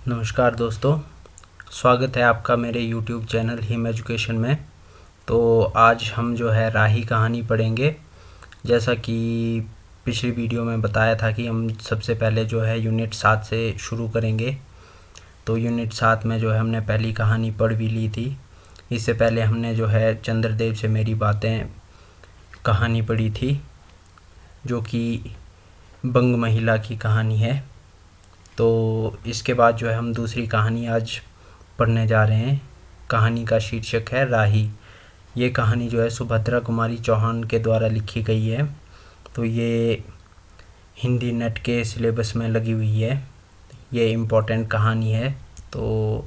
नमस्कार दोस्तों, स्वागत है आपका मेरे YouTube चैनल हिम एजुकेशन में। तो आज हम जो है राही कहानी पढ़ेंगे। जैसा कि पिछली वीडियो में बताया था कि हम सबसे पहले जो है यूनिट 7 से शुरू करेंगे। तो यूनिट 7 में जो है हमने पहली कहानी पढ़ भी ली थी। इससे पहले हमने जो है चंद्रदेव से मेरी बातें कहानी पढ़ी थी, जो कि बंग महिला की कहानी है। तो इसके बाद जो है हम दूसरी कहानी आज पढ़ने जा रहे हैं। कहानी का शीर्षक है राही। ये कहानी जो है सुभद्रा कुमारी चौहान के द्वारा लिखी गई है। तो ये हिंदी नेट के सिलेबस में लगी हुई है। ये इम्पोर्टेंट कहानी है। तो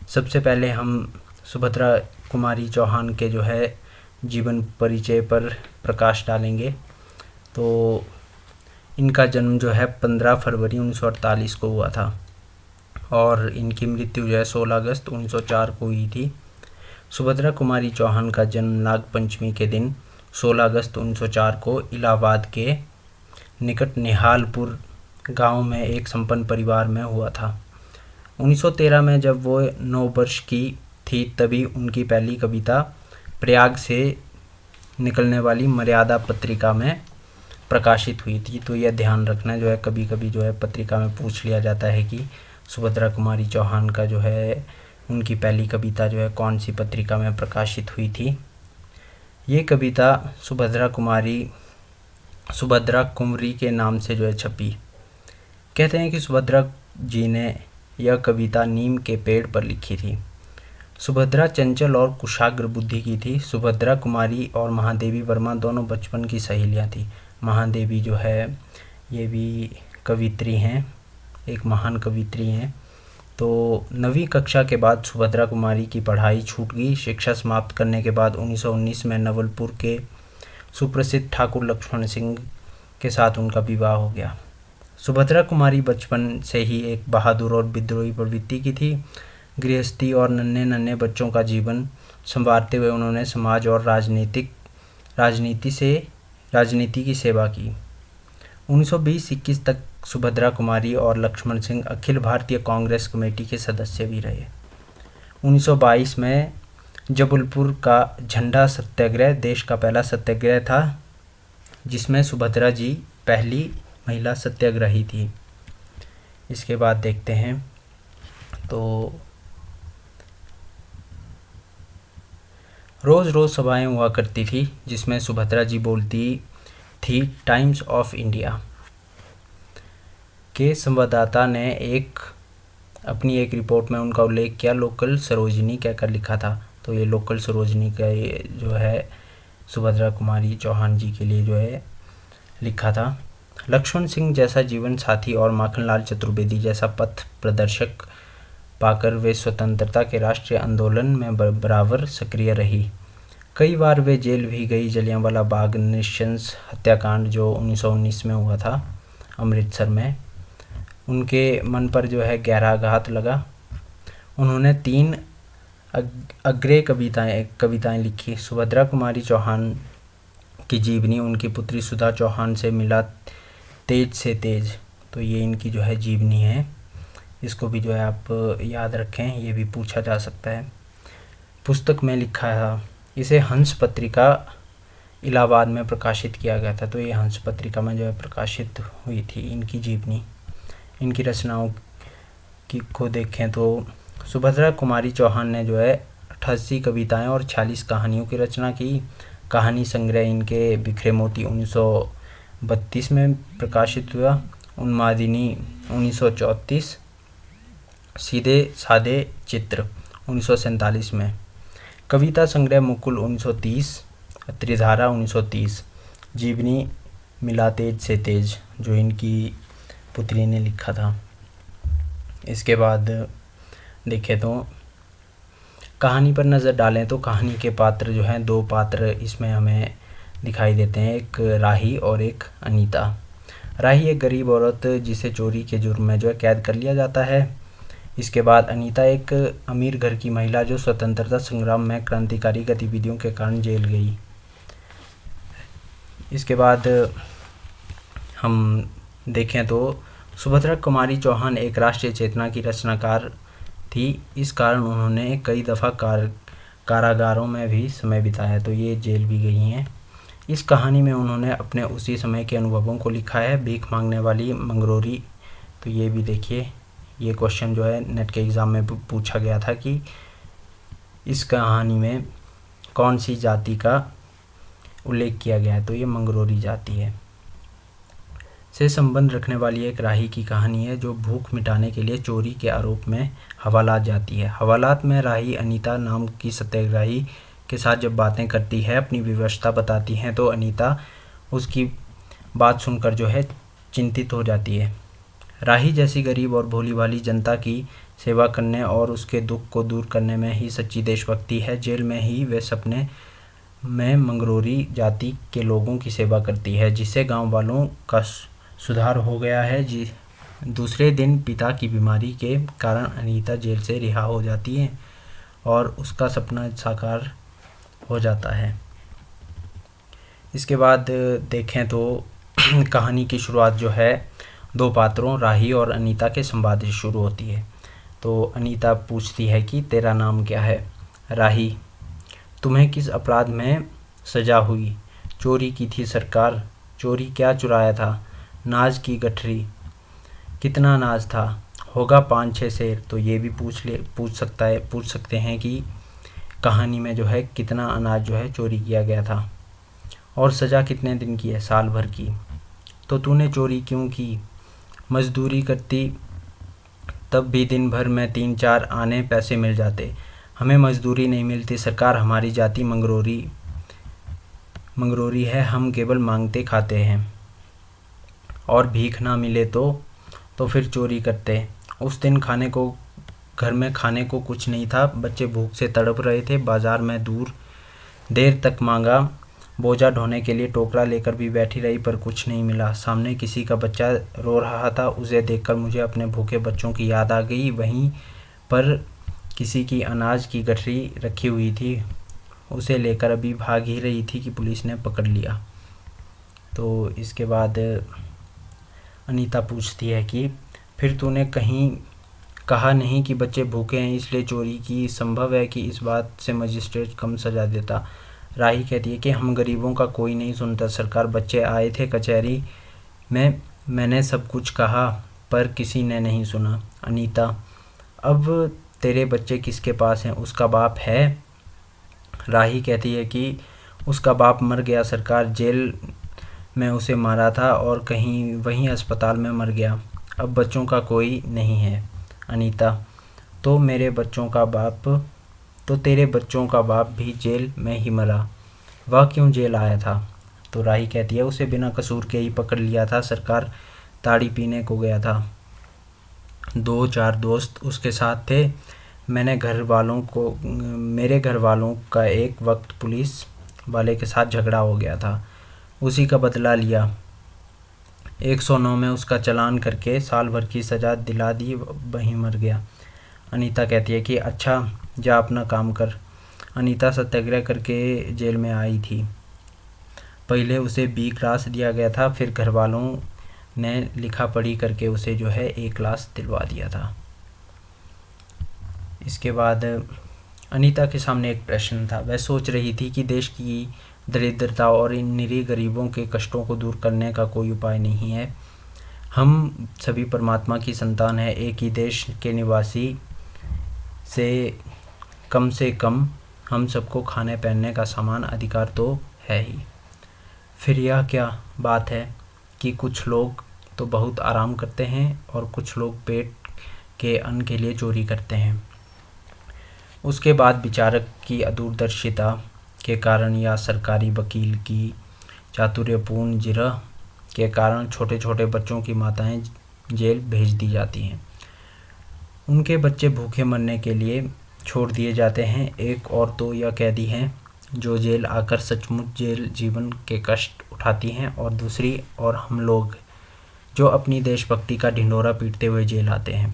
सबसे पहले हम सुभद्रा कुमारी चौहान के जो है जीवन परिचय पर प्रकाश डालेंगे। तो इनका जन्म जो है 15 फरवरी 1948 को हुआ था और इनकी मृत्यु जो है 16 अगस्त 1904 को हुई थी। सुभद्रा कुमारी चौहान का जन्म नाग पंचमी के दिन 16 अगस्त 1904 को इलाहाबाद के निकट निहालपुर गांव में एक संपन्न परिवार में हुआ था। 1913 में जब वो 9 वर्ष की थी तभी उनकी पहली कविता प्रयाग से निकलने वाली मर्यादा पत्रिका में प्रकाशित हुई थी। तो यह ध्यान रखना जो है, कभी कभी जो है पत्रिका में पूछ लिया जाता है कि सुभद्रा कुमारी चौहान का जो है उनकी पहली कविता जो है कौन सी पत्रिका में प्रकाशित हुई थी। ये कविता सुभद्रा कुंवरी के नाम से जो है छपी। कहते हैं कि सुभद्रा जी ने यह कविता नीम के पेड़ पर लिखी थी। सुभद्रा चंचल और कुशाग्र बुद्धि की थी। सुभद्रा कुमारी और महादेवी वर्मा दोनों बचपन की सहेलियां थी। महादेवी जो है ये भी कवित्री हैं, एक महान कवित्री हैं। तो 9वीं कक्षा के बाद सुभद्रा कुमारी की पढ़ाई छूट गई। शिक्षा समाप्त करने के बाद 1919 में नवलपुर के सुप्रसिद्ध ठाकुर लक्ष्मण सिंह के साथ उनका विवाह हो गया। सुभद्रा कुमारी बचपन से ही एक बहादुर और विद्रोही प्रवृत्ति की थी। गृहस्थी और नन्हे नन्हे बच्चों का जीवन संवारते हुए उन्होंने समाज और राजनीति की सेवा की। 1920-21 तक सुभद्रा कुमारी और लक्ष्मण सिंह अखिल भारतीय कांग्रेस कमेटी के सदस्य भी रहे। 1922 में जबलपुर का झंडा सत्याग्रह देश का पहला सत्याग्रह था, जिसमें सुभद्रा जी पहली महिला सत्याग्रही थी। इसके बाद देखते हैं तो रोज़ रोज़ सभाएं हुआ करती थी, जिसमें सुभद्रा जी बोलती थी। टाइम्स ऑफ इंडिया के संवाददाता ने अपनी एक रिपोर्ट में उनका उल्लेख किया। लोकल सरोजिनी कहकर लिखा था। तो ये लोकल सरोजिनी का जो है सुभद्रा कुमारी चौहान जी के लिए जो है लिखा था। लक्ष्मण सिंह जैसा जीवन साथी और माखनलाल चतुर्वेदी जैसा पथ प्रदर्शक पाकर वे स्वतंत्रता के राष्ट्रीय आंदोलन में बराबर सक्रिय रही। कई बार वे जेल भी गई। जलियांवाला बाग नृशंस हत्याकांड जो 1919 में हुआ था अमृतसर में, उनके मन पर जो है गहरा आघात लगा। उन्होंने 3 अग्रणी कविताएं लिखी। सुभद्रा कुमारी चौहान की जीवनी उनकी पुत्री सुधा चौहान से मिला तेज से तेज। तो ये इनकी जो है जीवनी है। इसको भी जो है आप याद रखें, ये भी पूछा जा सकता है। पुस्तक में लिखा है, इसे हंस पत्रिका इलाहाबाद में प्रकाशित किया गया था। तो ये हंस पत्रिका में जो है प्रकाशित हुई थी इनकी जीवनी। इनकी रचनाओं को देखें तो सुभद्रा कुमारी चौहान ने जो है 88 कविताएं और 46 कहानियों की रचना की। कहानी संग्रह इनके बिखरे मोती 1932 में प्रकाशित हुआ। उन्मादिनी 1934, सीधे सादे चित्र 1947 में। कविता संग्रह मुकुल 1930, त्रिधारा 1930, जीवनी मिला तेज से तेज जो इनकी पुत्री ने लिखा था। इसके बाद देखें तो कहानी पर नज़र डालें तो कहानी के पात्र जो हैं 2 पात्र इसमें हमें दिखाई देते हैं, एक राही और एक अनीता। राही एक गरीब औरत जिसे चोरी के जुर्म में जो है कैद कर लिया जाता है। इसके बाद अनीता एक अमीर घर की महिला जो स्वतंत्रता संग्राम में क्रांतिकारी गतिविधियों के कारण जेल गई। इसके बाद हम देखें तो सुभद्रा कुमारी चौहान एक राष्ट्रीय चेतना की रचनाकार थी। इस कारण उन्होंने कई दफ़ा कारागारों में भी समय बिताया, तो ये जेल भी गई हैं। इस कहानी में उन्होंने अपने उसी समय के अनुभवों को लिखा है। भीख मांगने वाली मंगरोरी, तो ये भी देखिए, ये क्वेश्चन जो है नेट के एग्ज़ाम में पूछा गया था कि इस कहानी में कौन सी जाति का उल्लेख किया गया है, तो ये मंगरोरी जाति है। से संबंध रखने वाली एक राही की कहानी है जो भूख मिटाने के लिए चोरी के आरोप में हवालात जाती है। हवालात में राही अनीता नाम की सत्याग्रही के साथ जब बातें करती है, अपनी विवशता बताती हैं, तो अनीता उसकी बात सुनकर जो है चिंतित हो जाती है। राही जैसी गरीब और भोली भाली जनता की सेवा करने और उसके दुख को दूर करने में ही सच्ची देशभक्ति है। जेल में ही वे सपने में मंगरोरी जाति के लोगों की सेवा करती है, जिससे गांव वालों का सुधार हो गया है। दूसरे दिन पिता की बीमारी के कारण अनीता जेल से रिहा हो जाती है और उसका सपना साकार हो जाता है। इसके बाद देखें तो कहानी की शुरुआत जो है दो पात्रों राही और अनीता के संवाद से शुरू होती है। तो अनीता पूछती है कि तेरा नाम क्या है? राही, तुम्हें किस अपराध में सजा हुई? चोरी की थी सरकार। चोरी क्या चुराया था? नाज की गठरी। कितना नाज था? होगा 5-6 सेर। तो ये भी पूछ सकते हैं कि कहानी में जो है कितना अनाज जो है चोरी किया गया था। और सज़ा कितने दिन की है? साल भर की। तो तूने चोरी क्यों की? मजदूरी करती तब भी दिन भर में 3-4 आने पैसे मिल जाते। हमें मजदूरी नहीं मिलती सरकार, हमारी जाति मंगरोरी है, हम केवल मांगते खाते हैं और भीख ना मिले तो फिर चोरी करते। उस दिन घर में खाने को कुछ नहीं था, बच्चे भूख से तड़प रहे थे। बाजार में देर तक मांगा, बोझा ढोने के लिए टोकरा लेकर भी बैठी रही पर कुछ नहीं मिला। सामने किसी का बच्चा रो रहा था, उसे देखकर मुझे अपने भूखे बच्चों की याद आ गई। वहीं पर किसी की अनाज की गठरी रखी हुई थी, उसे लेकर अभी भाग ही रही थी कि पुलिस ने पकड़ लिया। तो इसके बाद अनीता पूछती है कि फिर तूने कहीं कहा नहीं कि बच्चे भूखे हैं इसलिए चोरी की? संभव है कि इस बात से मजिस्ट्रेट कम सजा देता। राही कहती है कि हम गरीबों का कोई नहीं सुनता सरकार। बच्चे आए थे कचहरी में, मैंने सब कुछ कहा पर किसी ने नहीं सुना। अनीता, अब तेरे बच्चे किसके पास हैं? उसका बाप है? राही कहती है कि उसका बाप मर गया सरकार, जेल में उसे मारा था और कहीं वहीं अस्पताल में मर गया। अब बच्चों का कोई नहीं है। अनीता, तो तेरे बच्चों का बाप भी जेल में ही मरा। वह क्यों जेल आया था? तो राही कहती है उसे बिना कसूर के ही पकड़ लिया था सरकार, ताड़ी पीने को गया था। 2-4 दोस्त उसके साथ थे। मेरे घर वालों का एक वक्त पुलिस वाले के साथ झगड़ा हो गया था, उसी का बदला लिया। 109 में उसका चालान करके साल भर की सज़ा दिला दी, वहीं मर गया। अनीता कहती है कि अच्छा, जा अपना काम कर। अनीता सत्याग्रह करके जेल में आई थी। पहले उसे B क्लास दिया गया था, फिर घर वालों ने लिखा पढ़ी करके उसे जो है A क्लास दिलवा दिया था। इसके बाद अनीता के सामने एक प्रश्न था। वह सोच रही थी कि देश की दरिद्रता और इन निरीह गरीबों के कष्टों को दूर करने का कोई उपाय नहीं है। हम सभी परमात्मा की संतान है, एक ही देश के निवासी से कम हम सबको खाने पहनने का समान अधिकार तो है ही। फिर यह क्या बात है कि कुछ लोग तो बहुत आराम करते हैं और कुछ लोग पेट के अन्न के लिए चोरी करते हैं। उसके बाद विचारक की अदूरदर्शिता के कारण या सरकारी वकील की चातुर्यपूर्ण जिरह के कारण छोटे छोटे बच्चों की माताएं जेल भेज दी जाती हैं। उनके बच्चे भूखे मरने के लिए छोड़ दिए जाते हैं। एक और तो यह कैदी हैं जो जेल आकर सचमुच जेल जीवन के कष्ट उठाती हैं, और दूसरी और हम लोग जो अपनी देशभक्ति का ढिंढोरा पीटते हुए जेल आते हैं।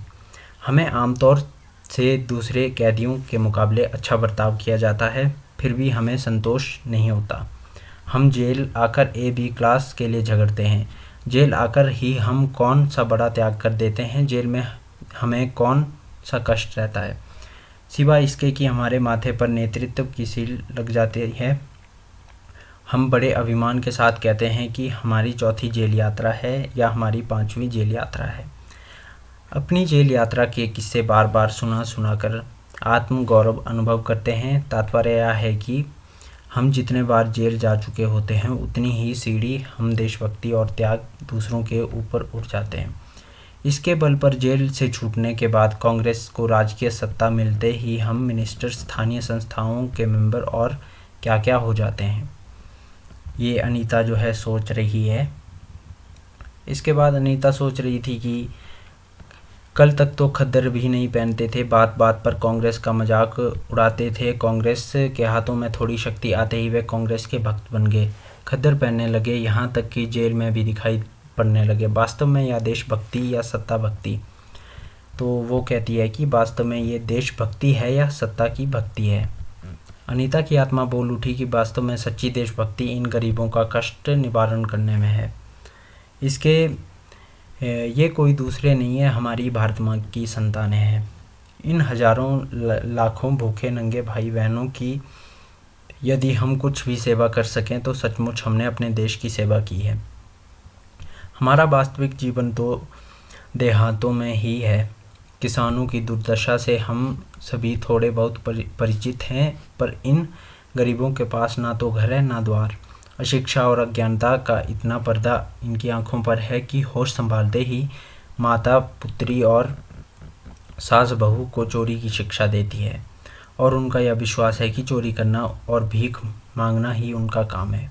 हमें आमतौर से दूसरे कैदियों के मुकाबले अच्छा बर्ताव किया जाता है, फिर भी हमें संतोष नहीं होता। हम जेल आकर A-B क्लास के लिए झगड़ते हैं। जेल आकर ही हम कौन सा बड़ा त्याग कर देते हैं, जेल में हमें कौन सा कष्ट रहता है, सिवाय इसके कि हमारे माथे पर नेतृत्व की सील लग जाती है। हम बड़े अभिमान के साथ कहते हैं कि हमारी चौथी जेल यात्रा है या हमारी 5वीं जेल यात्रा है। अपनी जेल यात्रा के किस्से बार बार सुना कर आत्म गौरव अनुभव करते हैं। तात्पर्य यह है कि हम जितने बार जेल जा चुके होते हैं उतनी ही सीढ़ी हम देशभक्ति और त्याग दूसरों के ऊपर उठ जाते हैं। इसके बल पर जेल से छूटने के बाद कांग्रेस को राजकीय सत्ता मिलते ही हम मिनिस्टर, स्थानीय संस्थाओं के मेंबर और क्या क्या हो जाते हैं। ये अनीता जो है सोच रही है। इसके बाद अनीता सोच रही थी कि कल तक तो खद्दर भी नहीं पहनते थे, बात बात पर कांग्रेस का मजाक उड़ाते थे। कांग्रेस के हाथों में थोड़ी शक्ति आते ही वे कांग्रेस के भक्त बन गए, खद्दर पहनने लगे, यहाँ तक कि जेल में भी दिखाई पड़ने लगे। वास्तव में यह देशभक्ति या सत्ता भक्ति? तो वो कहती है कि वास्तव में ये देशभक्ति है या सत्ता की भक्ति है। अनीता की आत्मा बोल उठी कि वास्तव में सच्ची देशभक्ति इन गरीबों का कष्ट निवारण करने में है। ये कोई दूसरे नहीं है, हमारी भारत माँ की संतानें हैं। इन हजारों लाखों भूखे नंगे भाई बहनों की यदि हम कुछ भी सेवा कर सकें तो सचमुच हमने अपने देश की सेवा की है। हमारा वास्तविक जीवन तो देहातों में ही है। किसानों की दुर्दशा से हम सभी थोड़े बहुत परिचित हैं, पर इन गरीबों के पास ना तो घर है ना द्वार। अशिक्षा और अज्ञानता का इतना पर्दा इनकी आंखों पर है कि होश संभालते ही माता पुत्री और सास बहू को चोरी की शिक्षा देती है, और उनका यह विश्वास है कि चोरी करना और भीख मांगना ही उनका काम है।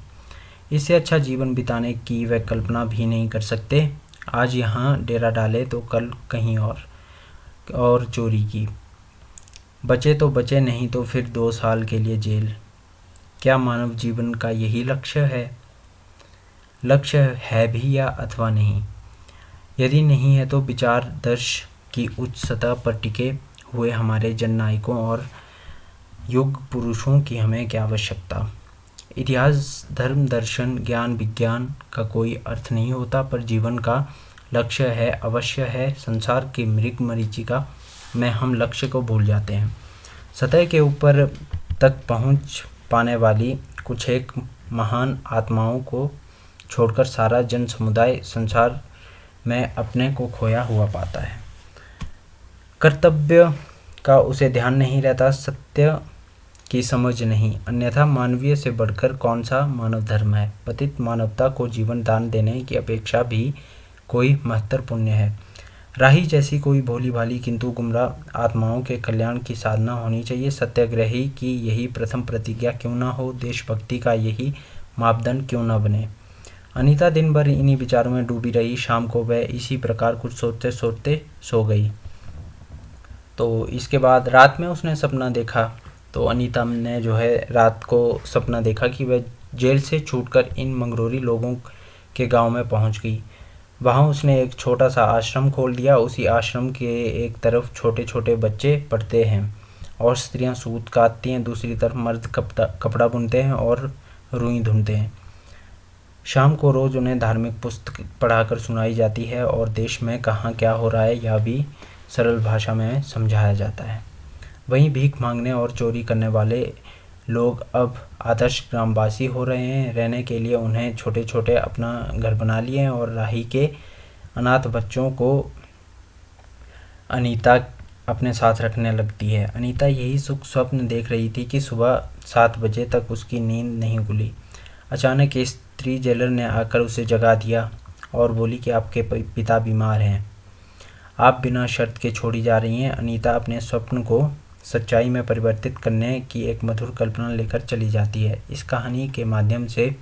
इससे अच्छा जीवन बिताने की वे कल्पना भी नहीं कर सकते। आज यहाँ डेरा डाले तो कल कहीं और चोरी की। बचे तो बचे, नहीं तो फिर 2 साल के लिए जेल। क्या मानव जीवन का यही लक्ष्य है? लक्ष्य है भी या अथवा नहीं? यदि नहीं है तो विचार दर्श की उच्च सतह पर टिके हुए हमारे जननायकों और युग पुरुषों की हमें क्या आवश्यकता? इतिहास, धर्म, दर्शन, ज्ञान, विज्ञान का कोई अर्थ नहीं होता, पर जीवन का लक्ष्य है, अवश्य है। संसार की मृग मरीचिका में हम लक्ष्य को भूल जाते हैं। सतह के ऊपर तक पहुंच पाने वाली कुछ एक महान आत्माओं को छोड़कर सारा जन समुदाय संसार में अपने को खोया हुआ पाता है। कर्तव्य का उसे ध्यान नहीं रहता, सत्य की समझ नहीं, अन्यथा मानवीय से बढ़कर कौन सा मानव धर्म है। पतित मानवता को जीवन दान देने की अपेक्षा भी कोई महत्तर पुण्य है। राही जैसी कोई भोली भाली किंतु गुमराह आत्माओं के कल्याण की साधना होनी चाहिए। सत्याग्रही की यही प्रथम प्रतिज्ञा क्यों ना हो, देशभक्ति का यही मापदंड क्यों ना बने। अनीता दिन भर इन्हीं विचारों में डूबी रही। शाम को वह इसी प्रकार कुछ सोचते सोचते सो गई। तो इसके बाद रात में उसने सपना देखा। तो अनीता ने जो है रात को सपना देखा कि वह जेल से छूटकर इन मंगरोरी लोगों के गांव में पहुंच गई। वहाँ उसने एक छोटा सा आश्रम खोल दिया। उसी आश्रम के एक तरफ छोटे छोटे बच्चे पढ़ते हैं और स्त्रियां सूत काटती हैं, दूसरी तरफ मर्द कपड़ा बुनते हैं और रुई धुनते हैं। शाम को रोज़ उन्हें धार्मिक पुस्तक पढ़ाकर सुनाई जाती है और देश में कहाँ क्या हो रहा है यह भी सरल भाषा में समझाया जाता है। वहीं भीख मांगने और चोरी करने वाले लोग अब आदर्श ग्रामवासी हो रहे हैं। रहने के लिए उन्हें छोटे छोटे अपना घर बना लिए हैं और राही के अनाथ बच्चों को अनीता अपने साथ रखने लगती है। अनीता यही सुख स्वप्न देख रही थी कि सुबह 7 बजे तक उसकी नींद नहीं खुली। अचानक एक स्त्री जेलर ने आकर उसे जगा दिया और बोली कि आपके पिता बीमार हैं, आप बिना शर्त के छोड़ी जा रही हैं। अनीता अपने स्वप्न को सच्चाई में परिवर्तित करने की एक मधुर कल्पना लेकर चली जाती है। इस कहानी के माध्यम से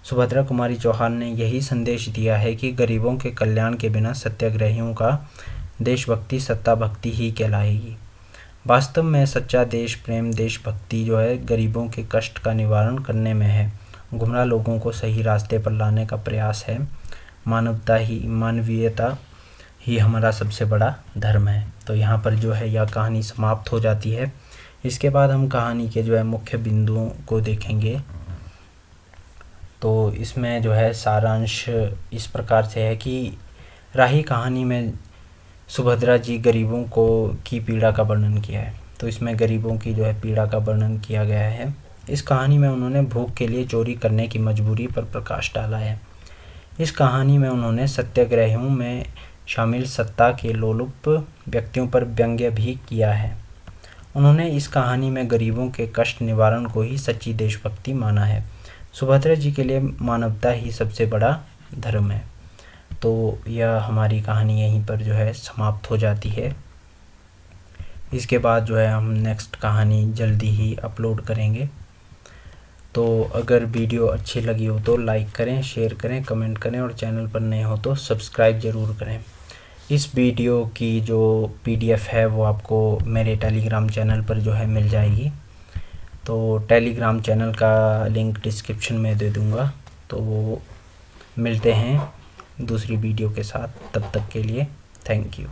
सुभद्रा कुमारी चौहान ने यही संदेश दिया है कि गरीबों के कल्याण के बिना सत्याग्रहियों का देशभक्ति सत्ता भक्ति ही कहलाएगी। वास्तव में सच्चा देश प्रेम देशभक्ति जो है गरीबों के कष्ट का निवारण करने में है, गुमराह लोगों को सही रास्ते पर लाने का प्रयास है। मानवीयता ही हमारा सबसे बड़ा धर्म है। तो यहाँ पर जो है यह कहानी समाप्त हो जाती है। इसके बाद हम कहानी के जो है मुख्य बिंदुओं को देखेंगे। तो इसमें जो है सारांश इस प्रकार से है कि राही कहानी में सुभद्रा जी गरीबों की पीड़ा का वर्णन किया है। तो इसमें गरीबों की जो है पीड़ा का वर्णन किया गया है। इस कहानी में उन्होंने भूख के लिए चोरी करने की मजबूरी पर प्रकाश डाला है। इस कहानी में उन्होंने सत्याग्रहियों में शामिल सत्ता के लोलुप व्यक्तियों पर व्यंग्य भी किया है। उन्होंने इस कहानी में गरीबों के कष्ट निवारण को ही सच्ची देशभक्ति माना है। सुभद्रा जी के लिए मानवता ही सबसे बड़ा धर्म है। तो यह हमारी कहानी यहीं पर जो है समाप्त हो जाती है। इसके बाद जो है हम नेक्स्ट कहानी जल्दी ही अपलोड करेंगे। तो अगर वीडियो अच्छी लगी हो तो लाइक करें, शेयर करें, कमेंट करें और चैनल पर नए हो तो सब्सक्राइब ज़रूर करें। इस वीडियो की जो PDF है वो आपको मेरे टेलीग्राम चैनल पर जो है मिल जाएगी। तो टेलीग्राम चैनल का लिंक डिस्क्रिप्शन में दे दूँगा। तो मिलते हैं दूसरी वीडियो के साथ, तब तक के लिए थैंक यू।